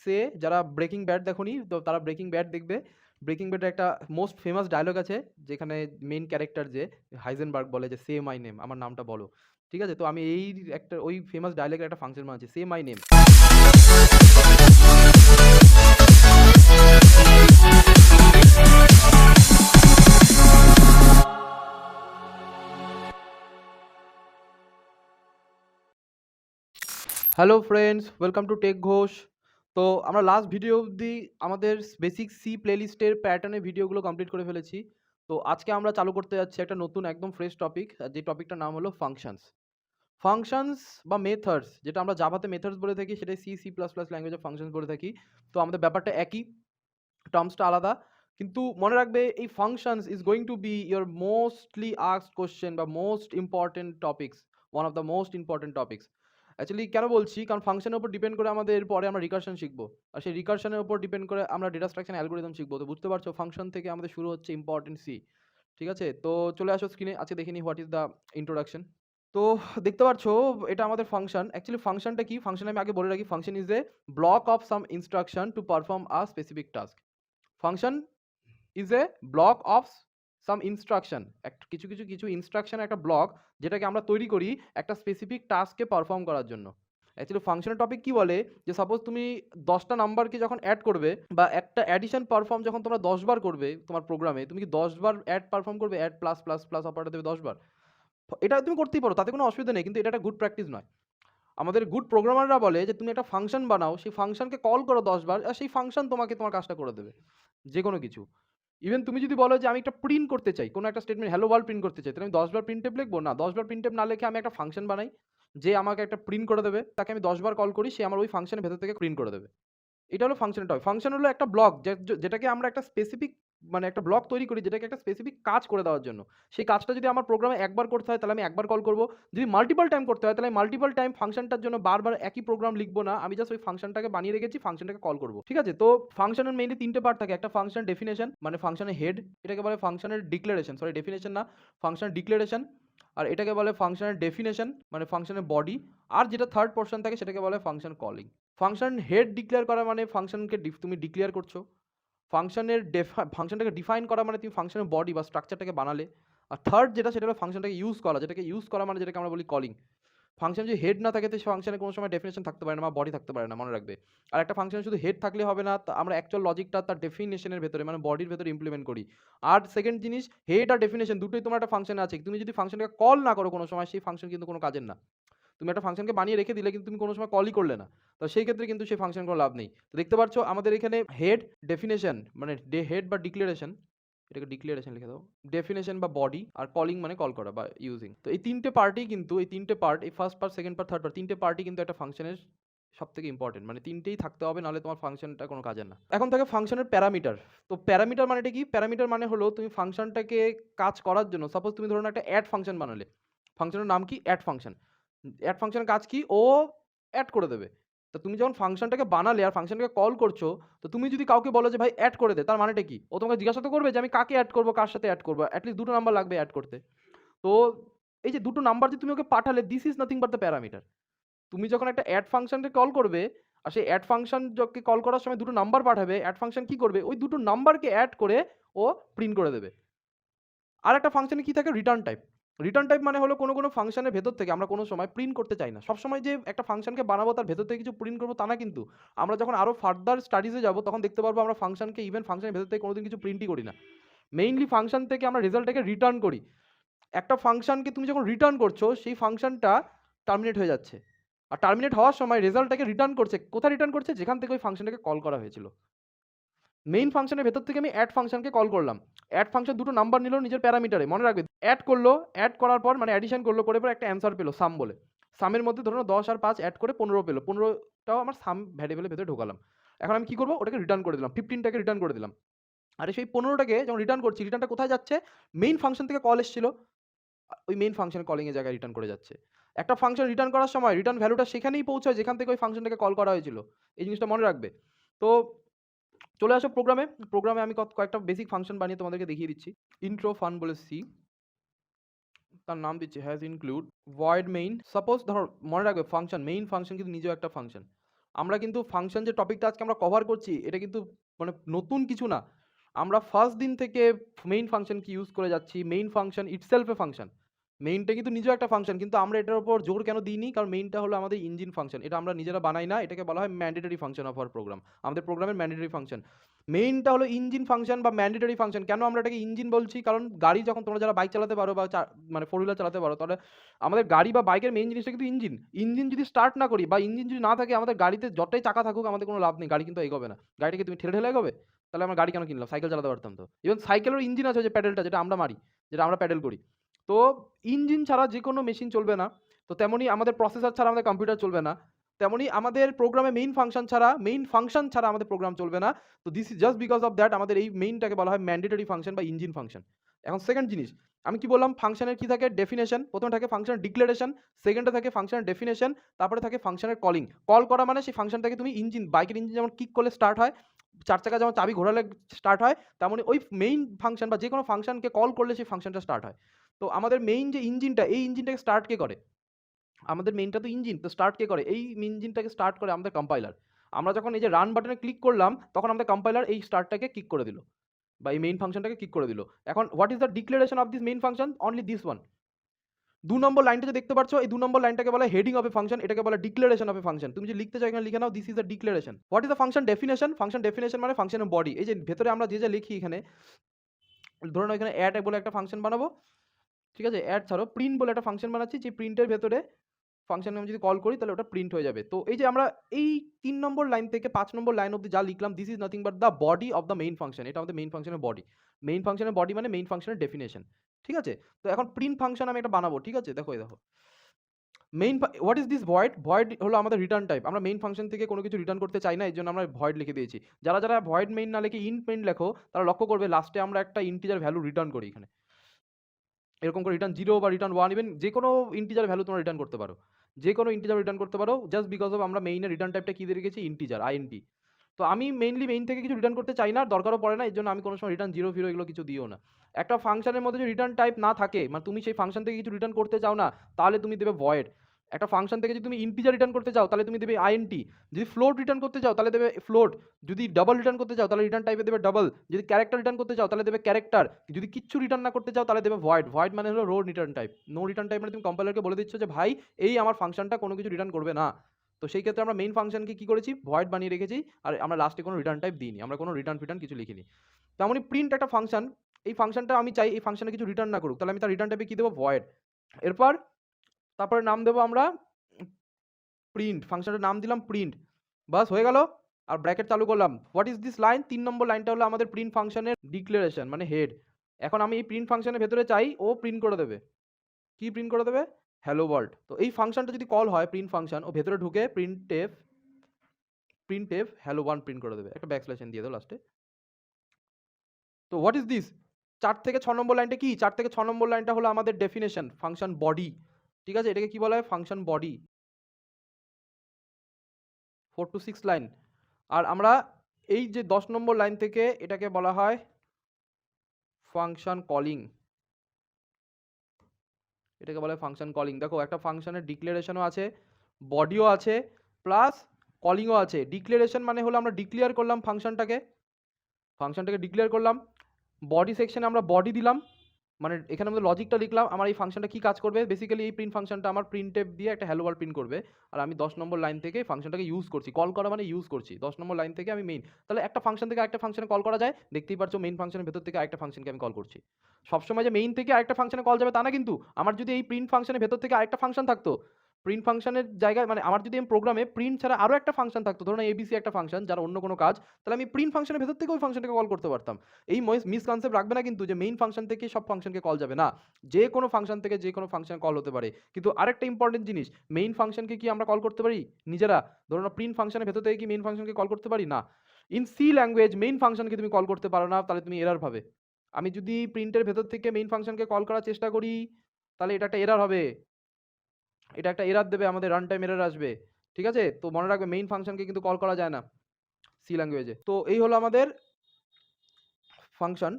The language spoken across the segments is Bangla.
সে যারা ব্রেকিং ব্যাড দেখোনি তো তারা ব্রেকিং ব্যাড দেখবে। ব্রেকিং ব্যাডের একটা মোস্ট ফেমাস ডায়লগ আছে যেখানে মেইন ক্যারেক্টার যে হাইজেনবার্গ বলে যে সে মাই নেম, আমার নামটা বলো। ঠিক আছে? তো আমি এই একটা ওই ফেমাস ডায়লগের একটা ফাংশন বানাচ্ছি, say my name. Hello friends, welcome to tech Ghosh. তো আমরা লাস্ট ভিডিও অবধি আমাদের বেসিক সি প্লেলিস্টের প্যাটার্নের ভিডিওগুলো কমপ্লিট করে ফেলেছি। তো আজকে আমরা চালু করতে যাচ্ছি একটা নতুন একদম ফ্রেশ টপিক, যে টপিকটার নাম হলো ফাংশনস। ফাংশনস বা মেথডস, যেটা আমরা জাভাতে মেথডস বলে থাকি, সেটাই সি সি প্লাস প্লাস ল্যাঙ্গুয়েজে ফাংশনস বলে থাকি। তো আমাদের ব্যাপারটা একই, টার্মসটা আলাদা। কিন্তু মনে রাখবে এই functions is going to be your mostly asked question বা most important topics, one of the most important topics. Actually কেন বলছি, কারণ ফাংশনের উপর ডিপেন্ড করে আমাদের পরে আমরা রিকারশন শিখবো, আর সেই রিকারশনের উপর ডিপেন্ড করে আমরা ডেটা স্ট্রাকচার অ্যালগোরিদম শিখবো। তো বুঝতে পারছো, ফাংশন থেকে আমাদের শুরু হচ্ছে ইম্পর্টেন্ট সি। ঠিক আছে? তো চলে আসো স্ক্রিনে, আজকে দেখে নিই হোয়াট ইজ দ্য ইন্ট্রোডাকশন। তো দেখতে পাচ্ছো এটা আমাদের ফাংশন। অ্যাকচুয়ালি ফাংশনটা কি? ফাংশন আমি আগে বলে রাখি, function is a block of some instruction to perform a specific task. Function is a block of some instruction, কিছু ইনস্ট্রাকশন একটা ব্লক, যেটাকে আমরা তৈরি করি একটা স্পেসিফিক টাস্ককে পারফর্ম করার জন্য। অ্যাকচুয়ালি ফাংশনের টপিক কি বলে, যে সাপোজ তুমি 10টা নাম্বারকে যখন অ্যাড করবে বা একটা অ্যাডিশন পারফর্ম যখন তোমরা 10 বার করবে তোমার প্রোগ্রামে, তুমি কি 10 বার অ্যাড পারফর্ম করবে? Add plus plus plus operator দেবে 10 বার। এটা তুমি করতেই পারো, তাতে কোনো অসুবিধা নেই, কিন্তু এটা একটা গুড প্র্যাকটিস নয়। আমাদের গুড প্রোগ্রামাররা বলে যে তুমি একটা ফাংশন বানাও, সেই ফাংশনকে কল করো 10 বার, আর সেই ফাংশন তোমাকে তোমার কাজটা করে দেবে, যে কোনো কিছু। ইভেন তুমি যদি বলো যে আমি একটা প্রিন্ট করতে চাই, কোনো একটা স্টেটমেন্ট হ্যালো ওয়ার্ল্ড প্রিন্ট করতে চাই, তাহলে আমি 10 বার প্রিন্টএফ লিখবো না, 10 বার প্রিন্টএফ না লিখে আমি একটা ফাংশন বানাই যে আমাকে একটা প্রিন্ট করে দেবে, তাকে আমি 10 বার কল করি, সে আমার ওই ফাংশনের ভেতর থেকে প্রিন্ট করে দেবে। এটা হলো ফাংশনের টপিক। ফাংশন হলো একটা ব্লক যেটাকে আমরা একটা স্পেসিফিক, মানে একটা ব্লক তৈরি করি যেটাকে একটা স্পেসিফিক কাজ করে দেওয়ার জন্য। সেই কাজটা যদি আমার প্রোগ্রামে একবার করতে হয় তাহলে আমি একবার কল করব। যদি মাল্টিপল টাইম করতে হয় তাহলে আমি মাল্টিপল টাইম ফাংশনটার জন্য বারবার একই প্রোগ্রাম লিখবো না, আমি জাস্ট ওই ফাংশনটাকে বানিয়ে রেখেছি, ফাংশনটাকে কল করব। ঠিক আছে? তো ফাংশনের মেইনলি 3টে পার্ট থাকে। একটা ফাংশন ডেফিনেশন, মানে ফাংশনের হেড, এটাকে বলে ফাংশনের ডিক্লারেশন, সরি ডেফিনেশন না, ফাংশন ডিক্লারেশন। আর এটাকে বলে ফাংশনের ডেফিনেশন, মানে ফাংশনের বডি। আর যেটা থার্ড পোর্শন থাকে সেটাকে বলে function calling. Function head declare করা মানে ফাংশনকে তুমি ডিক্লেয়ার করছো। ফাংশনটাকে ডিফাইন করা মানে তুমি ফাংশনের বডি বা স্ট্রাকচারটাকে বানালে। আর থার্ড যেটা, সেটা হলো ফাংশনটাকে ইউজ করা, যেটাকে ইউজ করা মানে যেটাকে আমরা বলি কলিং। ফাংশন যদি হেড না থাকে তো সেই ফাংশনে কোনো সময় ডেফিনেশন থাকতে পারে না বা বডি থাকতে পারে না, মনে রাখবে। আর একটা ফাংশন শুধু হেড থাকলে হবে না, আমরা অ্যাকচুয়াল লজিকটা তার ডেফিনেশনের ভেতরে, মানে বডির ভেতরে ইমপ্লিমেন্ট করি। আর সেকেন্ড জিনিস, হেড আর ডেফিনেশন দুটোই তোমার একটা ফাংশনে আছে, তুমি যদি ফাংশনটাকে কল না করো কোনো সময়, সেই ফাংশন কিন্তু কোনো কাজের না। তুমি একটা ফাংশনকে বানিয়ে রেখে দিলে কিন্তু তুমি কোনো সময় কলই করলে না, তো সেই ক্ষেত্রে কিন্তু সেই ফাংশন কোনো লাভ নেই। তো দেখতে পাচ্ছ আমাদের এখানে হেড, ডেফিনেশন মানে হেড বা ডিক্লারেশন, এটাকে ডিক্লারেশন লিখে দাও, ডেফিনেশন বা বডি, আর কলিং মানে কল করা বা ইউজিং। তো এই তিনটে পার্টই কিন্তু, এই তিনটে পার্ট, এই first part, second part, third part, তিনটে পার্টই কিন্তু একটা ফাংশনের সব থেকে ইম্পর্টেন্ট, মানে তিনটেই থাকতে হবে, নাহলে তোমার ফাংশনটা কোনো কাজের না। এখন থাকে ফাংশনের প্যারামিটার। তো প্যারামিটার মানেটা কি? প্যারামিটার মানে হলো তুমি ফাংশনটাকে কাজ করার জন্য, সাপোজ তুমি ধরুন একটা অ্যাড ফাংশন বানালে, ফাংশনের নাম কি? Add function. অ্যাড ফাংশনের কাজ কি? ও অ্যাড করে দেবে। তো তুমি যখন ফাংশনটাকে বানালে আর ফাংশনটাকে কল করছো, তো তুমি যদি কাউকে বলো যে ভাই অ্যাড করে দে, তার মানেটা কি? ও তোমাকে জিজ্ঞাসা তো করবে যে আমি কাকে অ্যাড করবো, কার সাথে অ্যাড করবো, অ্যাটলিস্ট 2টো নাম্বার লাগবে অ্যাড করতে। তো এই যে 2টো নাম্বার যে তুমি ওকে পাঠালে, this is nothing but the parameter. তুমি যখন একটা অ্যাড ফাংশনকে কল করবে, আর সেই অ্যাড ফাংশনকে কল করার সময় 2টো নাম্বার পাঠাবে, অ্যাড ফাংশন কি করবে? ওই 2টো নাম্বারকে অ্যাড করে ও প্রিন্ট করে দেবে। আর একটা ফাংশনে কি থাকে? Return type. রিটার্ন টাইপ মানে হলো কোনো ফাংশনের ভেতর থেকে আমরা কোনো সময় প্রিন্ট করতে চাই না। সবসময় যে একটা ফাংশনকে বানাবো তার ভেতর থেকে কিছু প্রিন্ট করবো তা না কিন্তু। আমরা যখন আরো ফার্দার স্টাডিজে যাবো তখন দেখতে পারবো আমরা ফাংশনকে, ইভেন ফাংশনের ভেতর থেকে কোনোদিন কিছু প্রিন্টই করি না। মেইনলি ফাংশন থেকে আমরা রেজাল্টটাকে রিটার্ন করি। একটা ফাংশনকে তুমি যখন রিটার্ন করছো, সেই ফাংশনটা টার্মিনেট হয়ে যাচ্ছে। আর টার্মিনেট হওয়ার সময় রেজাল্টটাকে রিটার্ন করছে। কোথায় রিটার্ন করছে? যেখান থেকে ওই ফাংশনটাকে কল করা হয়েছিল। মেইন ফাংশনের ভেতর থেকে আমি অ্যাড ফাংশনকে কল করলাম। অ্যাড ফাংশন 2টো নাম্বার নিল নিজের প্যারামিটারে, মনে রাখবে। অ্যাড করলো, অ্যাড করার পর মানে অ্যাডিশন করলো, করে পর একটা অ্যান্সার পেলো সাম বলে। সামের মধ্যে ধরুন 10 আর 5 অ্যাড করে 15 পেলো। 15টাও আমার সাম ভ্যারিয়েবলের ভেতরে ঢোকালাম। এখন আমি কি করবো? ওটাকে রিটার্ন করে দিলাম। 15টাকে রিটার্ন করে দিলাম। আর সেই 15টাকে যখন রিটার্ন করছি, রিটার্নটা কোথায় যাচ্ছে? মেইন ফাংশন থেকে কল এসেছিল। ওই মেইন ফাংশন কলিং এর জায়গায় রিটার্ন করে যাচ্ছে। একটা ফাংশন রিটার্ন করার সময় রিটার্ন ভ্যালুটা সেখানেই পৌঁছায় যেখান থেকে ওই ফাংশনটাকে কল করা হয়েছিল। এই জিনিসটা মনে রাখবে। তো চলে আসো প্রোগ্রামে। প্রোগ্রামে আমি কয়েকটা বেসিক ফাংশন বানিয়ে তোমাদেরকে দেখিয়ে দিচ্ছি। ইন্ট্রো ফান বলে সি, তার নাম দিচ্ছি has include void main. Suppose ধরো, মনে রাখবে ফাংশন, মেইন ফাংশন কিন্তু নিজেও একটা ফাংশন। আমরা কিন্তু ফাংশন যে টপিকটা আজকে আমরা কভার করছি এটা কিন্তু মানে নতুন কিছু না। আমরা ফার্স্ট দিন থেকে মেইন ফাংশনকে ইউজ করে যাচ্ছি। Main function itself a function. মেইনটা কিন্তু নিজেও একটা ফাংশন, কিন্তু আমরা এটার উপর জোর কেন দিইনি? কারণ মেইনটা হলো আমাদের ইঞ্জিন ফাংশন। এটা আমরা নিজেরা বানাই না, এটাকে বলা হয় mandatory function of our program. আমাদের প্রোগ্রামের ম্যান্ডেটরি ফাংশন। মেইনটা হলো ইঞ্জিন ফাংশন বা ম্যান্ডেটরি ফাংশন। কেন আমরা এটাকে ইঞ্জিন বলছি? কারণ গাড়ি যখন তোমরা যারা বাইক চালাতে পারো বা মানে ফোর হুইলার চালাতে পারো, তাহলে আমাদের গাড়ি বা বাইকের মেইন জিনিসটা কিন্তু ইঞ্জিন। ইঞ্জিন যদি স্টার্ট না করি বা ইঞ্জিন যদি না থাকে, আমাদের গাড়িতে যতই চাকা থাকুক আমাদের কোনো লাভ নেই। গাড়ি কিন্তু এগোবে না। গাড়িটাকে তুমি ঠেলে ঠেলে এগোবে? তাহলে আমরা গাড়ি কেন কিনলাম? সাইকেল চালাতে পারতাম তো। ইভেন সাইকেলেরও ইঞ্জিন আছে, যে প্যাডেলটা যেটা আমরা মারি, যেটা আমরা প্যাডেল করি। তো ইঞ্জিন ছাড়া যেকোনো মেশিন চলবে না। তো তেমনই আমাদের প্রসেসর ছাড়া আমাদের কম্পিউটার চলবে না। তেমনই আমাদের প্রোগ্রামে মেইন ফাংশন ছাড়া আমাদের প্রোগ্রাম চলবে না। তো this is just because of that আমাদের এই মেইনটাকে বলা হয় ম্যান্ডেটরি ফাংশন বা ইঞ্জিন ফাংশন। এখন সেকেন্ড জিনিস, আমি কি বললাম? ফাংশনের কি থাকে? ডেফিনেশন। প্রথমে থাকে ফাংশনের ডিক্লারেশন, সেকেন্ডে থাকে ফাংশনের ডেফিনেশন, তারপরে থাকে ফাংশনের কলিং। কল করা মানে সেই ফাংশনটাকে তুমি ইঞ্জিন, বাইকের ইঞ্জিন যেমন কিক করলে স্টার্ট হয়, ৪ চাকা যেমন চাবি ঘোরালে স্টার্ট হয়, তেমনি ওই মেইন ফাংশন বা যেকোনো ফাংশনকে কল করলে সেই ফাংশনটা স্টার্ট হয়। তো আমাদের মেইন যে ইঞ্জিনটা, এই ইঞ্জিনটাকে স্টার্ট কে করে? আমাদের মেইনটা তো ইঞ্জিন, তো স্টার্ট কে করে? এই ইঞ্জিনটাকে স্টার্ট করে আমাদের কম্পাইলার। আমরা যখন এই যে রান বাটনে ক্লিক করলাম, তখন আমাদের কম্পাইলার এই স্টার্টটাকে কিক করে দিল বা এই মেইন ফাংশনটাকে কিক করে দিল। এখন what is the declaration of this main function? Only this one. ২ নম্বর লাইনটা যে দেখতে পাচ্ছ, এই ২ নম্বর লাইনটাকে বলা হয় হেডিং অফ এ ফাংশন, এটাকে বলা ডিক্লারেশন অফ এ ফাংশন। তুমি যে লিখতে চাও এখানে লিখে নাও, this is the declaration. What is the function definition? Function definition মানে ফাংশনের বডি। এই যে ভেতরে আমরা যে লিখি এখানে, ধরে নাও এখানে অ্যাড বলে একটা ফাংশন বানাবো, ঠিক আছে? অ্যাড ছাড়ো, প্রিন্ট বলে একটা ফাংশন বানাচ্ছি, যে প্রিন্টের ভেতরে ফাংশনে আমি যদি কল করি তাহলে ওটা প্রিন্ট হয়ে যাবে। তো এই যে আমরা এই ৩ নম্বর লাইন থেকে ৫ নম্বর লাইন অব্দি যা লিখলাম, this is nothing but the body of the main function. এটা আমাদের মেইন ফাংশনের বডি। মেইন ফাংশনের বডি মানে মেইন ফাংশনের ডেফিনেশন। ঠিক আছে? তো এখন প্রিন্ট ফাংশন আমি এটা বানাবো, ঠিক আছে? দেখো এই দেখো। What is this void? Void হলো আমাদের রিটার্ন টাইপ। আমরা মেইন ফাংশন থেকে কোনো কিছু রিটার্ন করতে চাই না, এজন্য আমরা ভয়েড লিখে দিয়েছি। যারা ভয়েড মেইন না লিখে ইন্ট মেইন লেখো, তারা লক্ষ্য করবে লাস্টে আমরা একটা ইন্টিজার ভ্যালু রিটার্ন করি এখানে। এরকম করে রিটার্ন 0 বা রিটার্ন 1, ইভেন যেকোনো ইন্টিজার ভ্যালু তোমরা রিটার্ন করতে পারো। যেকোনো ইন্টিজার রিটার্ন করতে পারো, জাস্ট বিকজ অফ আমরা মেইনের রিটার্ন টাইপটা কি দিয়ে রেখেছি? Integer, int. তো আমি মেইনলি মেইন থেকে কিছু রিটার্ন করতে চাই না, দরকারও পড়ে না, এর জন্য আমি কোনো সময় রিটার্ন 0 ফিরো এগুলো কিছু দিও না। একটা ফাংশনের মধ্যে যদি রিটার্ন টাইপ না থাকে, মানে তুমি সেই ফাংশন থেকে কিছু রিটার্ন করতে চাও না, তাহলে তুমি দেবে ভয়েড। একটা ফাংশন থেকে যদি তুমি ইন্টিজার রিটার্ন করতে চাও, তাহলে তুমি দেবে আইএনটি। যদি ফ্লোট রিটার্ন করতে চাও, তাহলে দেবে ফ্লোট। যদি ডাবল রিটার্ন করতে চাও, তাহলে রিটার্ন টাইপে দেবে ডাবল। যদি ক্যারেক্টার রিটার্ন করতে চাও, তাহলে দেবে ক্যারেক্টার। যদি কিচ্ছু রিটার্ন না করতে চাও, তাহলে দেবে ভয়েড। ভয়েড মানে হলো no return type. No return type মানে তুমি কম্পাইলারকে বলে দিচ্ছ যে ভাই, এই আমার ফাংশনটা কোনো কিছু রিটার্ন করবে না। তো সেই ক্ষেত্রে আমরা মেইন ফাংশনকে কি করেছি? ভয়েড বানিয়ে রেখেছি। আর আমরা লাস্টে কোনো রিটার্ন টাইপ দিইনি, আমরা কোনো রিটার্ন ফিটার্ন কিছু লিখিনি। তেমনই প্রিন্ট একটা ফাংশন, এই ফাংশনটা আমি চাই এই ফাংশনে কিছু রিটার্ন না করুক, তাহলে আমি তার রিটার্ন টাইপে কি দেবো? ভয়েড। এরপর তারপরে নাম দেবো আমরা প্রিন্ট, ফাংশনটার নাম দিলাম প্রিন্ট। বাস হয়ে গেল। আর ব্র্যাকেট চালু করলাম। What is this line? ৩ নম্বর লাইনটা হলো আমাদের প্রিন্ট ফাংশনের ডিক্লারেশন মানে হেড। এখন আমি এই প্রিন্ট ফাংশনের ভেতরে চাই ও প্রিন্ট করে দেবে। কি প্রিন্ট করে দেবে? Hello world. তো এই ফাংশনটা যদি কল হয় প্রিন্ট ফাংশন, ও ভেতরে ঢুকে প্রিন্টএফ হ্যালো 1 প্রিন্ট করে দেবে। একটা ব্যাকস্ল্যাশ এন দিয়ে দাও লাস্টে। তো হোয়াট ইজ দিস? ৪ থেকে ৬ নম্বর লাইনটা কি? ৪ থেকে ৬ নম্বর লাইনটা হলো আমাদের ডেফিনেশন, ফাংশন বডি। ঠিক আছে? এটাকে কি বলা হয়? Function body. 4 to 6 line. আর আমরা এই যে ১০ নম্বর লাইন থেকে এটাকে বলা হয় ফাংশন কলিং। এটাকে বলা হয় ফাংশন কলিং। দেখো একটা ফাংশনের ডিক্লারেশনও আছে, বডিও আছে, প্লাস কলিংও আছে। ডিক্লারেশন মানে হলো আমরা ডিক্লেয়ার করলাম ফাংশনটাকে ডিক্লেয়ার করলাম। বডি সেকশনে আমরা বডি দিলাম, মানে এখানে আমাদের লজিকটা লিখলাম আমার এই ফাংশনটা কি কাজ করবে। বেসিক্যালি এই প্রিন্ট ফাংশনটা আমার প্রিন্টএফ দিয়ে একটা হ্যালো ওয়ার্ল্ড প্রিন্ট করবে। আর আমি ১০ নম্বর লাইন থেকে ফাংশনটাকে ইউজ করছি, কল করা মানে ইউজ করছি। ১০ নম্বর লাইন থেকে আমি মেইন, তাহলে একটা ফাংশন থেকে আরেকটা ফাংশনে কল করা যায়। দেখতেই পাচ্ছ মেইন ফাংশনের ভেতর থেকে আরেকটা ফাংশনকে আমি কল করছি। সবসময় যে মেইন থেকে আরেকটা ফাংশনে কল যাবে তা না কিন্তু। আমার যদি এই প্রিন্ট ফাংশনের ভেতর থেকে আরেকটা ফাংশন থাকতো, প্রিন্ট ফাংশনের জায়গায় মানে আমার যদি প্রোগ্রামে প্রিন্ট ছাড়া আরও একটা ফাংশন থাকতো, ধরুন এবিসি একটা ফাংশন যার অন্য কোনো কাজ, তাহলে আমি প্রিন্ট ফাংশনের ভেতর থেকে ওই ফাংশনটাকে কল করতে পারতাম। এই মিসকনসেপ্ট রাখবে না কিন্তু যে মেইন ফাংশন থেকে সব ফাংশনকে কল যাবে না। যে কোনো ফাংশন থেকে যে কোনো ফাংশনে কল হতে পারে। কিন্তু আরেকটা ইম্পর্টেন্ট জিনিস, মেইন ফাংশনকে কি আমরা কল করতে পারি নিজেরা? ধরুন প্রিন্ট ফাংশনের ভেতর থেকে কি মেইন ফাংশনকে কল করতে পারি? না। ইন সি ল্যাঙ্গুয়েজ মেইন ফাংশনকে তুমি কল করতে পারো না, তাহলে তুমি এরর পাবে। আমি যদি প্রিন্টের ভেতর থেকে মেইন ফাংশনকে কল করার চেষ্টা করি, তাহলে এটা একটা এরর হবে। এটা একটা এরর দেবে, আমাদের রান টাইম এরর আসবে। ঠিক আছে? তো মনে রাখবে মেইন ফাংশনকে কিন্তু কল করা যায় না সি ল্যাঙ্গুয়েজে। তো এই হলো আমাদের ফাংশন,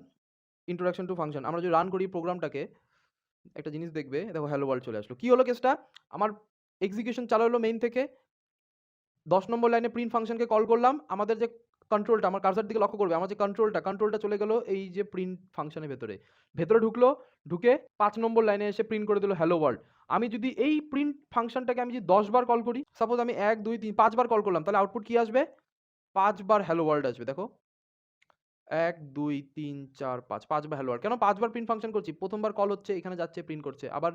ইন্ট্রোডাকশন টু ফাংশন। আমরা যদি রান করি প্রোগ্রামটাকে, একটা জিনিস দেখবে, দেখো হ্যালো ওয়ার্ল্ড চলে আসলো। কি হলো কেসটা? আমার এক্সিকিউশন চালু হলো মেইন থেকে, 10 নম্বর লাইনে প্রিন্ট ফাংশনকে কল করলাম, আমাদের যে কন্ট্রোলটা, আমার কার্সার দিকে লক্ষ্য করবে, আমার যে কন্ট্রোলটা চলে গেল এই যে প্রিন্ট ফাংশনের ভেতরে ঢুকলো, ঢুকে 5 নম্বর লাইনে এসে প্রিন্ট করে দিল হ্যালো ওয়ার্ল্ড। আমি যদি এই প্রিন্ট ফাংশনটাকে আমি যদি 10 বার কল করি, সাপোজ আমি 1 2 3 5 বার কল করলাম, তাহলে আউটপুট কি আসবে? 5 বার হ্যালো ওয়ার্ল্ড আসবে। দেখো 1 2 3 4 5 5 বার হ্যালো ওয়ার্ল্ড। কেন 5 বার প্রিন্ট ফাংশন করছি? প্রথমবার কল হচ্ছে, এখানে যাচ্ছে, প্রিন্ট করছে, আবার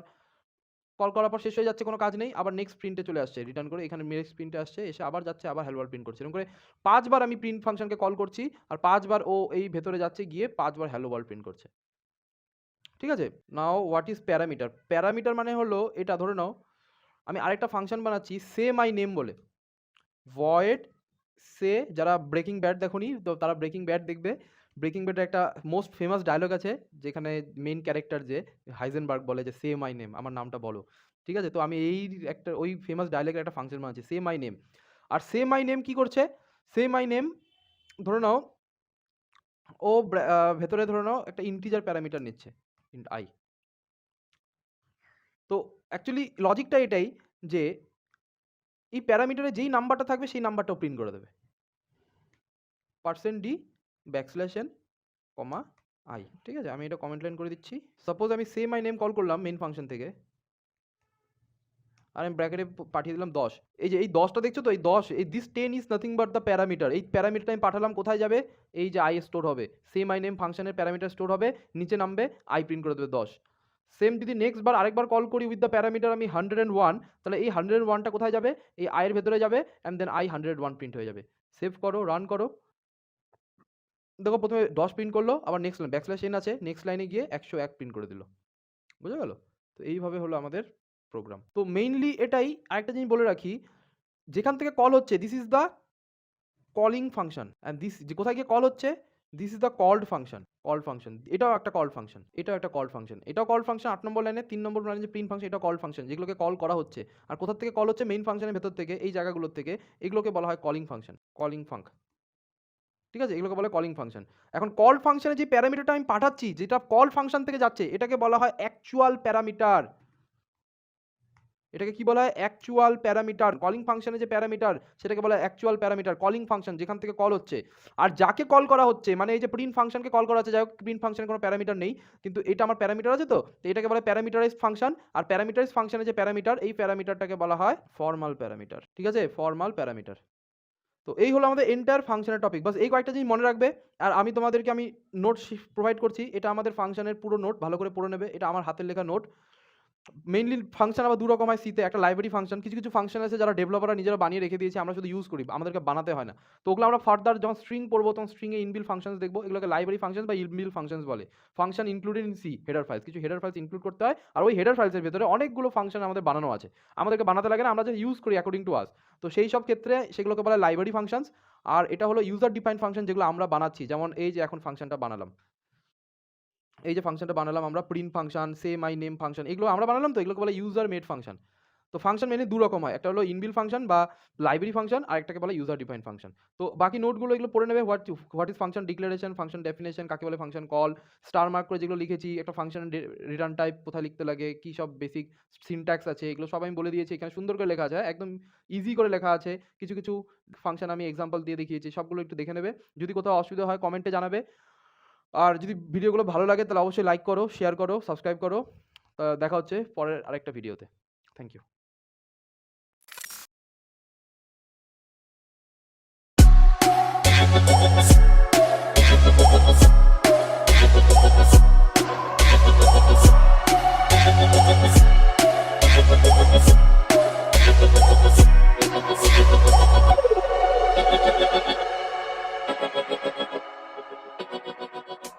কল করার পর শেষ হয়ে যাচ্ছে, কোনো কাজ নেই, আবার নেক্সট প্রিন্টে চলে আসছে, রিটার্ন করে এখানে নেক্সট প্রিন্টে আসছে, এসে আবার যাচ্ছে, আবার হ্যালো ওয়ার্ল্ড প্রিন্ট করছে। এরকম করে 5 বার আমি প্রিন্ট ফাংশনকে কল করছি, আর 5 বার ও এই ভেতরে যাচ্ছে, গিয়ে 5 বার হ্যালো ওয়ার্ল্ড প্রিন্ট করছে। ঠিক আছে? Now what is parameter? Parameter মানে হলো এটা, ধরে নাও আমি আরেকটা ফাংশন বানাচ্ছি সে মাই নেম বলে। ভয়েড সে, যারা ব্রেকিং ব্যাড দেখোনি তো তারা ব্রেকিং ব্যাড দেখবে। ব্রেকিং ব্যাডের একটা মোস্ট ফেমাস ডায়লগ আছে, যেখানে মেইন ক্যারেক্টার যে হাইজেনবার্গ বলে যে সে মাই নেম, আমার নামটা বলো। ঠিক আছে? তো আমি এই একটা ওই ফেমাস ডায়লগের একটা ফাংশন বানাচ্ছি say my name. R say my name কি করছে? সে মাই নেম, ধরে নাও ও ভেতরে ধরে নাও একটা ইন্টিজার প্যারামিটার নিচ্ছে, ইন্ট আই। তো অ্যাকচুয়ালি লজিকটা এটাই যে এই প্যারামিটারে যেই নাম্বারটা থাকবে সেই নাম্বারটাও প্রিন্ট করে দেবে। %d backslash n, I. ঠিক আছে? আমি এটা কমেন্ট লাইন করে দিচ্ছি। সাপোজ আমি সে মাই নেম কল করলাম মেইন ফাংশন থেকে, আর আমি ব্র্যাকেটে পাঠিয়ে দিলাম 10। এই যে এই 10টা দেখছো তো, এই 10, এই this 10 is nothing but the parameter. এই প্যারামিটারটা আমি পাঠালাম, কোথায় যাবে? এই যে আই স্টোর হবে, সে মাই নেম ফাংশনের প্যারামিটার স্টোর হবে, নিচে নামবে, আই প্রিন্ট করে দেবে 10। সেম যদি নেক্সট বার আরেকবার কল করি উইথ দ্য প্যারামিটার আমি 101, তাহলে এই 101টা কোথায় যাবে? এই আই এর ভেতরে যাবে, অ্যান্ড দেন আই 101 প্রিন্ট হয়ে যাবে। সেভ করো, রান করো। দেখো প্রথমে 10 প্রিন্ট করলো, আবার নেক্সট লাইন ব্যাকস্ল্যাশ n আছে, নেক্সট লাইনে গিয়ে 101 প্রিন্ট করে দিল। বুঝা গেল? তো এইভাবে হলো আমাদের প্রোগ্রাম। তো মেইনলি এটাই। আরেকটা জিনিস বলে রাখি, যেখান থেকে কল হচ্ছে this is the calling function, and this যে কোথায় গিয়ে কল হচ্ছে this is the called function. Call function এটাও একটা কল ফাংশন, এটাও একটা কল ফাংশন, এটাও কল ফাংশন। 8 নম্বর লাইনে 3 নম্বর লাইনে যে প্রিন্ট ফাংশন, এটা কল ফাংশন, যেগুলোকে কল করা হচ্ছে। আর কোথা থেকে কল হচ্ছে? মেইন ফাংশনের ভেতর থেকে, এই জায়গাগুলোর থেকে। এগুলোকে বলা হয় কলিং ফাংশন, কলিং ফাংক। ঠিক আছে? এগুলোকে বলে কলিং ফাংশন। এখন কল ফাংশনে যে প্যারামিটারটা আমি পাঠাচ্ছি, যেটা কল ফাংশন থেকে যাচ্ছে, এটাকে বলা হয় অ্যাকচুয়াল প্যারামিটার। এটাকে কি বলা হয়? Actual parameter. কলিং ফাংশনে যে প্যারামিটার, সেটাকে বলা হয় অ্যাকচুয়াল প্যারামিটার, কলিং ফাংশন, যেখান থেকে কল হচ্ছে। আর যাকে কল করা হচ্ছে, মানে এই যে প্রিন্ট ফাংশনকে কল করা হচ্ছে, যাই হোক প্রিন্ট ফাংশনে কোনো প্যারামিটার নেই, কিন্তু এটা আমার প্যারামিটার আছে, তো এটাকে বলা হয় প্যারামিটারাইজ ফাংশন। আর প্যারামিটারাইজ ফাংশনে যে প্যারামিটার, এই প্যারামিটারটাকে বলা হয় ফর্মাল প্যারামিটার। ঠিক আছে? Formal parameter. তো এই হলো আমাদের এন্টায়ার ফাংশনের টপিক। বাস এই কয়েকটা জিনিস মনে রাখবে। আর আমি তোমাদেরকে নোট প্রোভাইড করছি, এটা আমাদের ফাংশনের পুরো নোট, ভালো করে পড়ে নেবে। এটা আমার হাতের লেখা নোট। মেইনলি ফাংশন আবার দু রকম হয় সিতে। একটা লাইব্রেরি ফাংশন, কিছু কিছু ফাংশন আছে যারা ডেভেলপাররা নিজেরা বানিয়ে রেখে দিয়েছে, আমরা শুধু ইউজ করি, আমাদেরকে বানাতে হয় না। তো ওগুলো আমরা ফার্দার যখন স্ট্রিং পড়বো, তখন স্ট্রিংয়ে ইনবিল্ট ফাংশনস দেখবো, এগুলোকে লাইব্রেরি ফাংশন বা ইনবিল্ট ফাংশনস বলে। Function included in C, header files, কিছু হেডার ফাইলস ইনক্লুড করতে হয়, আর ওই হেডার ফাইলসের ভেতরে অনেকগুলো ফাংশন আমাদের বানানো আছে, আমাদেরকে বানাতে লাগে না, আমরা যে ইউজ করি অ্যাকর্ডিং টু আস। তো সেই সব ক্ষেত্রে সেগুলোকে বলে লাইব্রেরি ফাংশনস। আর এটা হলো ইউজার ডিফাইন্ড ফাংশন, যেগুলো আমরা বানাচ্ছি, যেমন এই যে এখন ফাংশনটা বানালাম, এই যে ফাংশনটা বানালাম আমরা, print function, say my name function, এগুলো আমরা বানালাম, তো এগুলোকে বলে ইউজার মেড ফাংশন। তো ফাংশন মেনলি দু রকম হয়, একটা হলো ইনবিল ফাংশন বা লাইব্রেরি ফাংশন, আর একটাকে বলে ইউজার ডিফাইন্ড ফাংশন। তো বাকি নোটগুলো এগুলো পড়ে নেবে। What is function declaration, function definition, কাকে বলে ফাংশন কল, স্টার মার্ক করে যেগুলো লিখেছি, একটা ফাংশন রিটার্ন টাইপ কোথায় লিখতে লাগে, কি সব বেসিক সিনট্যাক্স আছে, এগুলো সব আমি বলে দিয়েছি। এখানে সুন্দর করে লেখা আছে, একদম ইজি করে লেখা আছে। কিছু কিছু ফাংশন আমি এক্সাম্পল দিয়ে দেখিয়েছি, সবগুলো একটু দেখে নেবে। যদি কোথাও অসুবিধা হয় কমেন্টে জানাবে। আর যদি ভিডিওগুলো ভালো লাগে তাহলে অবশ্যই লাইক করো, শেয়ার করো, সাবস্ক্রাইব করো। দেখা হচ্ছে পরের আরেকটা ভিডিওতে। Thank you.